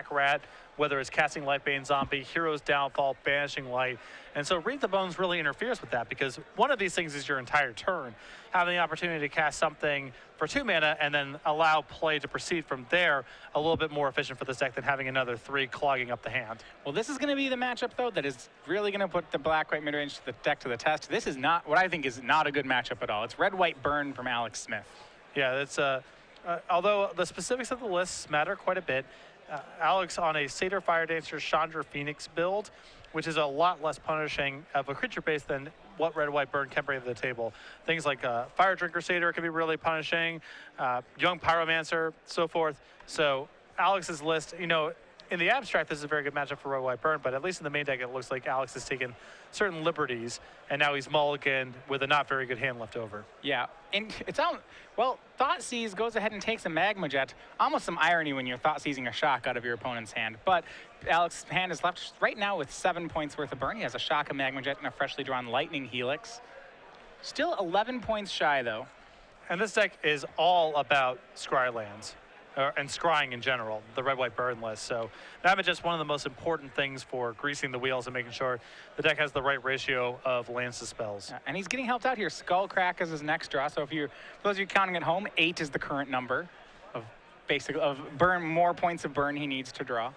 Black Rat, whether it's casting Lightbane Zombie, Hero's Downfall, Banishing Light. And so Read the Bones really interferes with that, because one of these things is your entire turn. Having the opportunity to cast something for 2 mana and then allow play to proceed from there, a little bit more efficient for this deck than having another 3 clogging up the hand. Well, this is going to be the matchup, though, that is really going to put the Black-White midrange deck to the test. This is not what I think is not a good matchup at all. It's Red-White Burn from Alex Smith. Yeah, that's although the specifics of the lists matter quite a bit, Alex on a Satyr Fire Dancer Chandra Phoenix build, which is a lot less punishing of a creature base than what Red White Burn can bring to the table. Things like Fire Drinker Satyr can be really punishing, Young Pyromancer, so forth. So Alex's list, you know, in the abstract, this is a very good matchup for Red White Burn, but at least in the main deck, it looks like Alex has taken certain liberties, and now he's mulliganed with a not very good hand left over. Yeah, and it's on. Well, Thoughtseize goes ahead and takes a Magma Jet. Almost some irony when you're Thoughtseizing a shock out of your opponent's hand. But Alex's hand is left right now with 7 points worth of burn. He has a shock, a Magma Jet, and a freshly drawn Lightning Helix. Still 11 points shy, though. And this deck is all about scry lands. And scrying in general, the Red-White Burn list. So that is just one of the most important things for greasing the wheels and making sure the deck has the right ratio of lands to spells. Yeah, and he's getting helped out here. Skullcrack is his next draw. So if you're, for those of you counting at home, 8 is the current number of burn, more points of burn he needs to draw.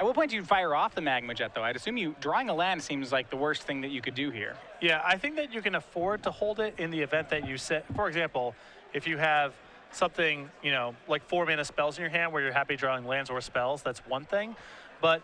At what point do you fire off the Magma Jet, though? I'd assume drawing a land seems like the worst thing that you could do here. Yeah, I think that you can afford to hold it in the event that you set, for example, if you have something, you know, like 4 mana spells in your hand where you're happy drawing lands or spells, that's one thing. But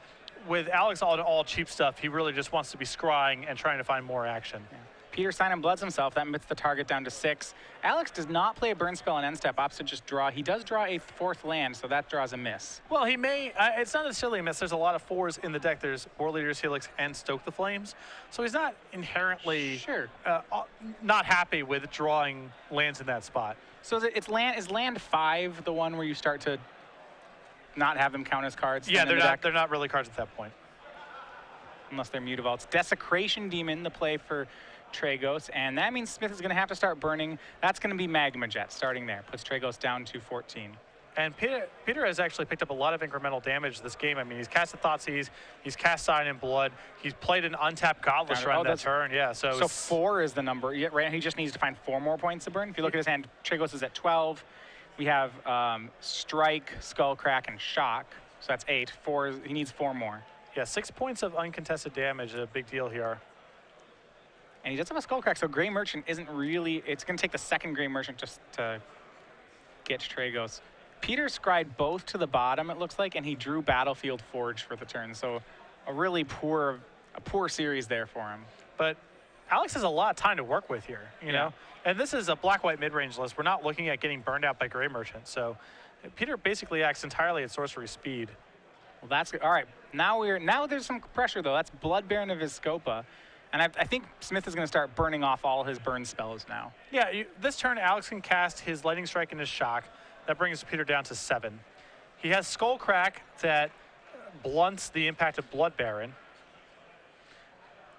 with Alex all cheap stuff, he really just wants to be scrying and trying to find more action. Yeah. Peter Simon bloods himself. That puts the target down to 6. Alex does not play a burn spell on end step, opposite just draw. He does draw a 4th land, so that draws a miss. Well, he may, it's not necessarily a miss. There's a lot of 4s in the deck. There's War Leader's Helix and Stoke the Flames. So he's not inherently not happy with drawing lands in that spot. So is land 5 the one where you start to not have them count as cards? Yeah, they're not really cards at that point. Unless they're Mutavaults. Desecration Demon, the play for Tragos, and that means Smith is going to have to start burning. That's going to be Magma Jet starting there. Puts Tragos down to 14. And Peter has actually picked up a lot of incremental damage this game. I mean, he's cast a Thoughtseize, he's cast Sign in Blood, he's played an untapped Godless Shrine that turn. Yeah, so 4 is the number. Yeah, right. He just needs to find 4 more points to burn. If you look at his hand, Tragos is at 12. We have Strike, Skullcrack, and Shock. So that's 8. He needs 4 more. Yeah, 6 points of uncontested damage is a big deal here. And he does have a Skullcrack, so Grey Merchant isn't really. It's going to take the second Grey Merchant just to get Tragos. Peter scried both to the bottom, it looks like, and he drew Battlefield Forge for the turn. So a really poor series there for him. But Alex has a lot of time to work with here, you know? And this is a Black-White mid-range list. We're not looking at getting burned out by Grey Merchant. So Peter basically acts entirely at sorcery speed. Well, that's good. All right. Now there's some pressure, though. That's Blood Baron of Vizscopa. And I think Smith is going to start burning off all his burn spells now. Yeah, this turn, Alex can cast his Lightning Strike and his Shock. That brings Peter down to 7. He has Skullcrack that blunts the impact of Blood Baron.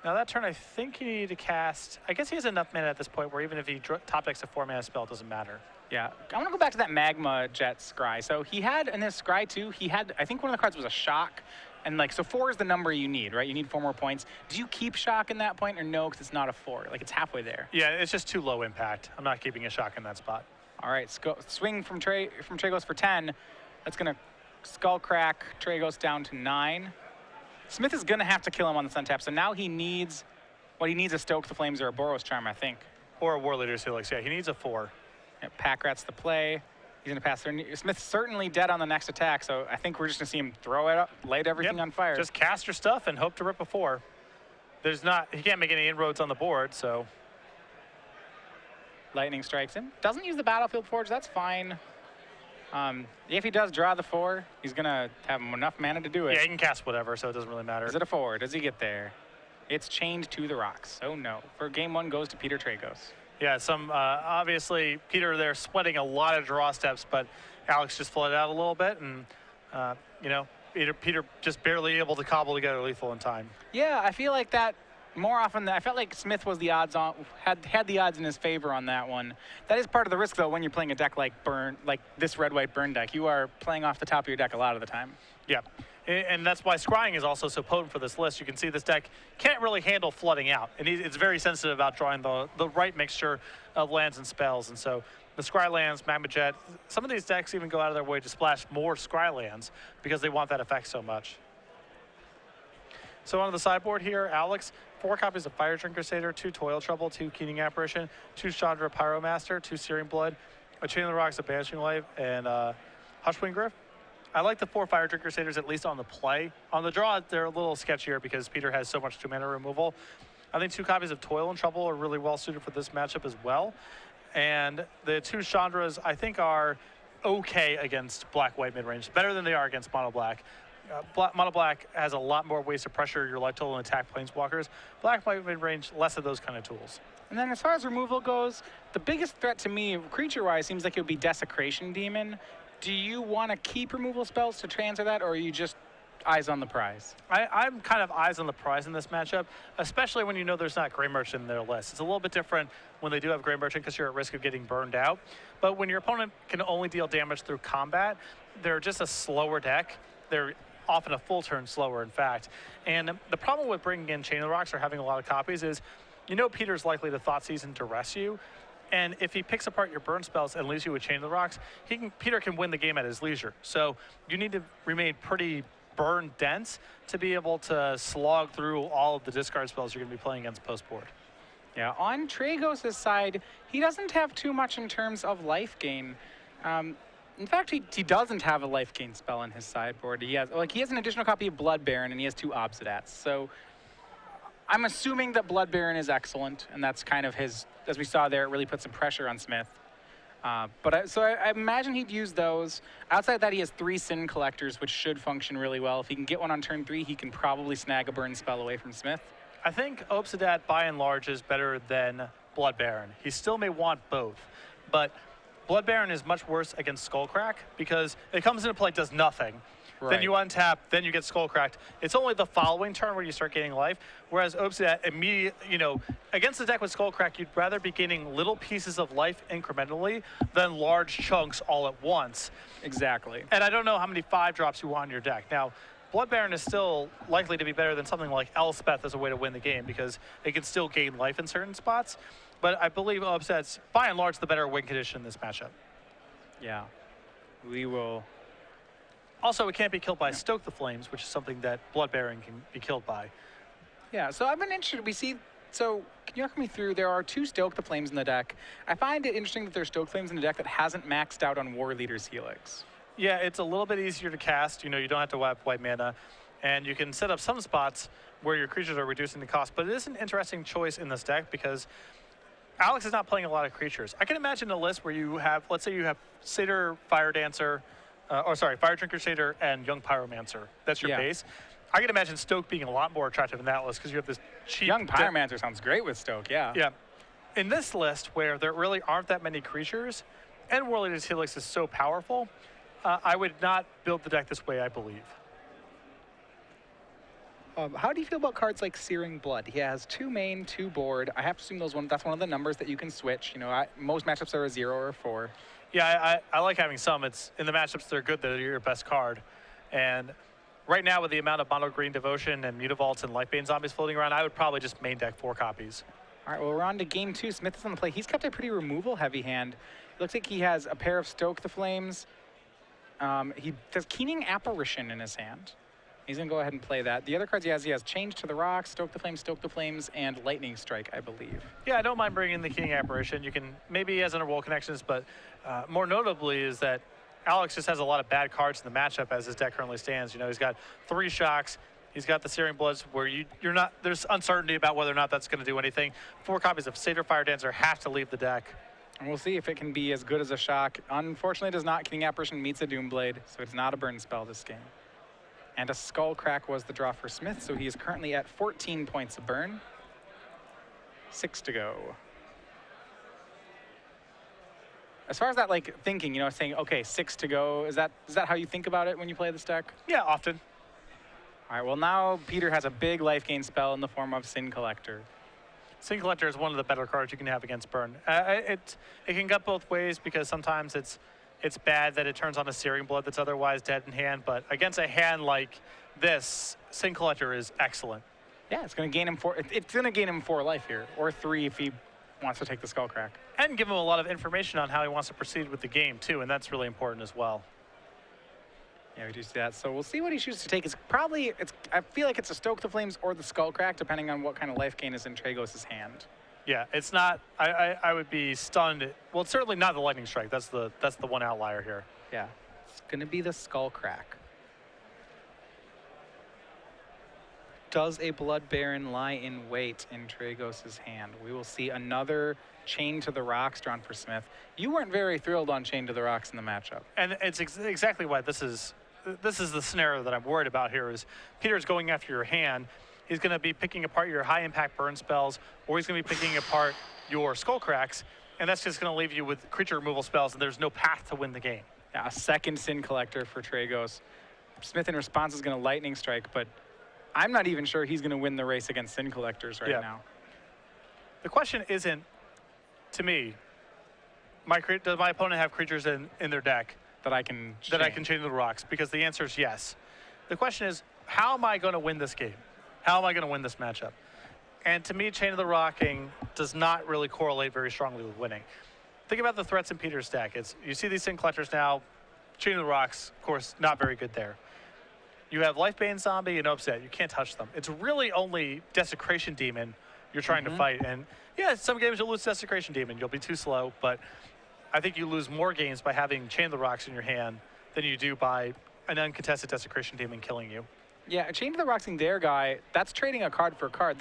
Now that turn, I think he needed to cast, I guess he has enough mana at this point where even if he top decks a 4 mana spell, it doesn't matter. Yeah, I want to go back to that Magma Jet scry. So he had, in his scry too, he had, I think one of the cards was a Shock. And like, so 4 is the number you need, right? You need 4 more points. Do you keep Shock in that point or no, because it's not a 4? Like, it's halfway there. Yeah, it's just too low impact. I'm not keeping a Shock in that spot. All right, swing from Tragos for 10. That's going to Skullcrack Tragos down to 9. Smith is going to have to kill him on the sun tap. So now he needs a Stoke the Flames or a Boros Charm, I think. Or a War Leader's Helix. Yeah, he needs a 4. Yeah, Pack Rat's the play. He's going to pass through. Smith's certainly dead on the next attack, so I think we're just going to see him throw it up, light everything on fire. Just cast your stuff and hope to rip a 4. He can't make any inroads on the board, so. Lightning strikes him. Doesn't use the Battlefield Forge, that's fine. If he does draw the 4, he's going to have enough mana to do it. Yeah, he can cast whatever, so it doesn't really matter. Is it a 4? Does he get there? It's chained to the rocks. Oh no. For game 1 goes to Peter Tragos. Yeah, obviously Peter there sweating a lot of draw steps, but Alex just flooded out a little bit, and you know, Peter just barely able to cobble together lethal in time. Yeah, I feel like that more often than I felt like Smith was the odds on had the odds in his favor on that one. That is part of the risk though when you're playing a deck like this red-white burn deck. You are playing off the top of your deck a lot of the time. Yeah, and that's why scrying is also so potent for this list. You can see this deck can't really handle flooding out, and it's very sensitive about drawing the right mixture of lands and spells. And so the scry lands, Magma Jet, some of these decks even go out of their way to splash more scry lands because they want that effect so much. So on the sideboard here, Alex, 4 copies of Fire Drinker Satyr, 2 Toil Trouble, 2 Keening Apparition, 2 Chandra Pyromaster, 2 Searing Blood, a Chain of the Rocks, a Banishing Life, and Hushwing Griff. I like the 4 Fire Drinker Satyrs at least on the play. On the draw, they're a little sketchier because Peter has so much 2-mana removal. I think 2 copies of Toil and Trouble are really well suited for this matchup as well. And the 2 Chandras, I think, are okay against black-white mid-range, better than they are against mono-black. Mono-black has a lot more ways to pressure your life total and attack planeswalkers. Black-white mid-range, less of those kind of tools. And then as far as removal goes, the biggest threat to me, creature-wise, seems like it would be Desecration Demon. Do you want to keep removal spells to transfer that, or are you just eyes on the prize? I'm kind of eyes on the prize in this matchup, especially when you know there's not Grey Merchant in their list. It's a little bit different when they do have Grey Merchant because you're at risk of getting burned out. But when your opponent can only deal damage through combat, they're just a slower deck. They're often a full turn slower, in fact. And the problem with bringing in Chain of the Rocks or having a lot of copies is, you know Peter's likely to Thoughtseize and Duress you. And if he picks apart your burn spells and leaves you with Chain of the Rocks, Peter can win the game at his leisure. So you need to remain pretty burn dense to be able to slog through all of the discard spells you're going to be playing against post-board. Yeah, on Tragos' side, he doesn't have too much in terms of life gain. In fact, he doesn't have a life gain spell in his sideboard. He has an additional copy of Blood Baron, and he has 2 Obsidats. So I'm assuming that Blood Baron is excellent, and that's kind of his, as we saw there, it really put some pressure on Smith. So I imagine he'd use those. Outside that, he has 3 Sin Collectors, which should function really well. If he can get one on turn 3, he can probably snag a burn spell away from Smith. I think Obsidat, by and large, is better than Blood Baron. He still may want both, but Blood Baron is much worse against Skullcrack because it comes into play, does nothing. Right. Then you untap, then you get Skullcracked. It's only the following turn where you start gaining life, whereas Obsidat immediately, against the deck with Skullcrack, you'd rather be gaining little pieces of life incrementally than large chunks all at once. Exactly. And I don't know how many 5-drops you want in your deck. Now, Blood Baron is still likely to be better than something like Elspeth as a way to win the game because it can still gain life in certain spots. But I believe Obsidat's, by and large, the better win condition in this matchup. Yeah. We will... Also, it can't be killed by Stoke the Flames, which is something that Blood Baron can be killed by. Yeah, so I've been interested. So can you walk me through, there are 2 Stoke the Flames in the deck. I find it interesting that there's Stoke Flames in the deck that hasn't maxed out on War Leader's Helix. Yeah, it's a little bit easier to cast. You don't have to wipe white mana. And you can set up some spots where your creatures are reducing the cost. But it is an interesting choice in this deck because Alex is not playing a lot of creatures. I can imagine a list where you have, let's say you have Satyr, Fire Dancer, Fire Drinker Satyr, and Young Pyromancer. That's your base. I can imagine Stoke being a lot more attractive in that list because you have this cheap... Young Pyromancer sounds great with Stoke, yeah. Yeah. In this list, where there really aren't that many creatures, and War Leader's Helix is so powerful, I would not build the deck this way, I believe. How do you feel about cards like Searing Blood? He has 2 main, 2 board. I have to assume that's one of the numbers that you can switch. Most matchups are a 0 or a 4. Yeah, I like having some. It's in the matchups they're good, they're your best card. And right now, with the amount of mono green Devotion and Mutavaults and Lightbane zombies floating around, I would probably just main deck 4 copies. All right, well, we're on to game 2. Smith is on the play. He's kept a pretty removal-heavy hand. It looks like he has a pair of Stoke the Flames. He has Keening Apparition in his hand. He's going to go ahead and play that. The other cards he has Change to the Rocks, Stoke the Flames, and Lightning Strike, I believe. Yeah, I don't mind bringing the Keening Apparition. You can, maybe he has Underworld Connections, but more notably is that Alex just has a lot of bad cards in the matchup as his deck currently stands. He's got 3 Shocks. He's got the Searing Bloods where you're not, there's uncertainty about whether or not that's going to do anything. 4 copies of Satyr Fire Dancer have to leave the deck. And we'll see if it can be as good as a Shock. Unfortunately, it does not. Keening Apparition meets a Doomblade, so it's not a burn spell this game. And a Skullcrack was the draw for Smith, so he is currently at 14 points of burn. 6 to go. As far as that, thinking, saying, okay, 6 to go, is that how you think about it when you play this deck? Yeah, often. All right, well, now Peter has a big life gain spell in the form of Sin Collector. Sin Collector is one of the better cards you can have against Burn. It can gut both ways because sometimes it's bad that it turns on a Searing Blood that's otherwise dead in hand, but against a hand like this, Sin Collector is excellent. Yeah, it's going to gain him 4. It's going to gain him 4 life here, or 3 if he wants to take the Skullcrack. And give him a lot of information on how he wants to proceed with the game too, and that's really important as well. Yeah, we do see that. So we'll see what he chooses to take. I feel like it's a Stoke the Flames or the Skullcrack, depending on what kind of life gain is in Tragos' hand. Yeah, it's not. I would be stunned. Well, it's certainly not the Lightning Strike. That's the one outlier here. Yeah, it's going to be the Skullcrack. Does a Blood Baron lie in wait in Tragos' hand? We will see another Chain to the Rocks drawn for Smith. You weren't very thrilled on Chain to the Rocks in the matchup. And it's exactly why this is the scenario that I'm worried about here is Peter's going after your hand. He's going to be picking apart your high impact burn spells, or he's going to be picking apart your Skullcracks, and that's just going to leave you with creature removal spells, and there's no path to win the game. Yeah, a second Sin Collector for Tragos. Smith in response is going to Lightning Strike, but I'm not even sure he's going to win the race against Sin Collectors right now. The question isn't, to me, does my opponent have creatures in their deck that I can chain to the rocks? Because the answer is yes. The question is, how am I going to win this game? How am I going to win this matchup? And to me, Chain of the Rocking does not really correlate very strongly with winning. Think about the threats in Peter's deck. You see these Sin Collectors now, Chain of the Rocks, of course, not very good there. You have Lifebane Zombie and Upset. You can't touch them. It's really only Desecration Demon you're trying to fight. And yeah, some games you'll lose Desecration Demon. You'll be too slow, but I think you lose more games by having Chain of the Rocks in your hand than you do by an uncontested Desecration Demon killing you. Yeah, Chain to the Roxing there guy, that's trading a card for a card.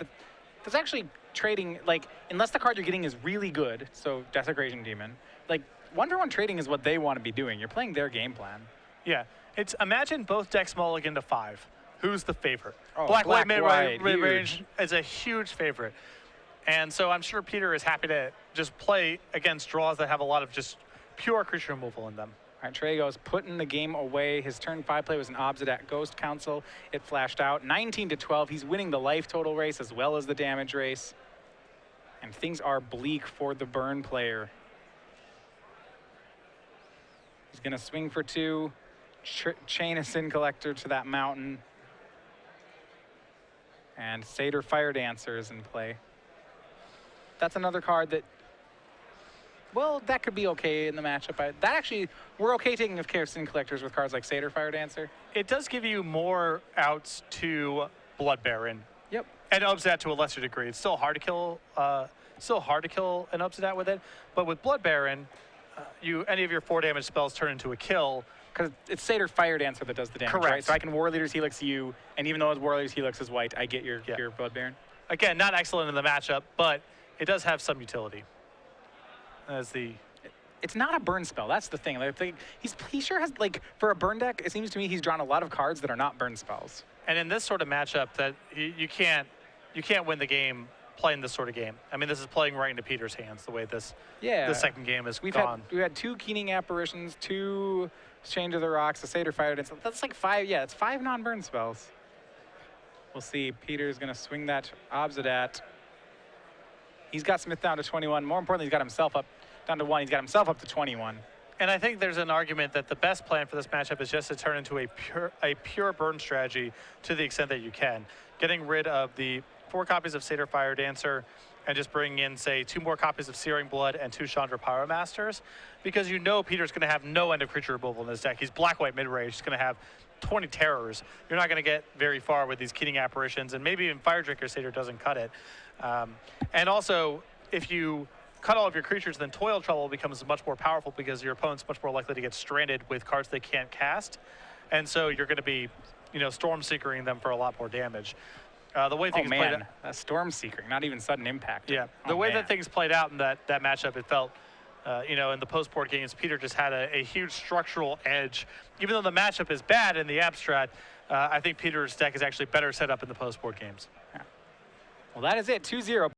That's actually trading, like, unless the card you're getting is really good, so Desecration Demon, like, 1-for-1 trading is what they want to be doing. You're playing their game plan. Yeah, imagine both decks mulligan to 5. Who's the favorite? Oh, Black-white mid-range mid-range is a huge favorite. And so I'm sure Peter is happy to just play against draws that have a lot of just pure creature removal in them. All right, Tragos putting the game away. His turn 5 play was an Obsidian Ghost Council. It flashed out 19-12. He's winning the life total race as well as the damage race. And things are bleak for the Burn player. He's going to swing for 2, chain a Sin Collector to that mountain. And Satyr Fire Dancer is in play. That's another card that, well, that could be okay in the matchup. We're okay taking care of Sin Collectors with cards like Satyr Fire Dancer. It does give you more outs to Blood Baron. Yep. And Obsidian to a lesser degree. It's still hard to kill. An Obsidian with it, but with Blood Baron, any of your 4 damage spells turn into a kill. Because it's Satyr Fire Dancer that does the damage, correct. Right? So I can War Leader's Helix you, and even though his War Leader's Helix is white, I get your Blood Baron. Again, not excellent in the matchup, but it does have some utility. It's not a burn spell. That's the thing. Like, he sure has, like, for a burn deck, it seems to me he's drawn a lot of cards that are not burn spells. And in this sort of matchup, that you can't win the game playing this sort of game. I mean, this is playing right into Peter's hands the way the second game is gone. We've had 2 Keening Apparitions, 2 Chain to the Rocks, a Satyr Fire Dance. That's like 5. Yeah, it's 5 non-burn spells. We'll see. Peter's going to swing that Obsidat. He's got Smith down to 21. More importantly, he's got himself up down to 1. He's got himself up to 21. And I think there's an argument that the best plan for this matchup is just to turn into a pure burn strategy to the extent that you can. Getting rid of the 4 copies of Satyr Fire Dancer and just bringing in, say, 2 more copies of Searing Blood and 2 Chandra Pyromasters, because you know Peter's going to have no end of creature removal in this deck. He's black-white mid-range. He's going to have 20 terrors. You're not going to get very far with these Keening Apparitions, and maybe even Fire Drinker Satyr doesn't cut it. And also, if you cut all of your creatures, then Toil Trouble becomes much more powerful because your opponent's much more likely to get stranded with cards they can't cast. And so you're going to be, Storm Seekering them for a lot more damage. The way things played out, Storm Seekering, not even sudden impact. Yeah, the way that things played out in that matchup, it felt, in the post-board games, Peter just had a huge structural edge. Even though the matchup is bad in the abstract, I think Peter's deck is actually better set up in the post-board games. Yeah. Well, that is it, 2-0.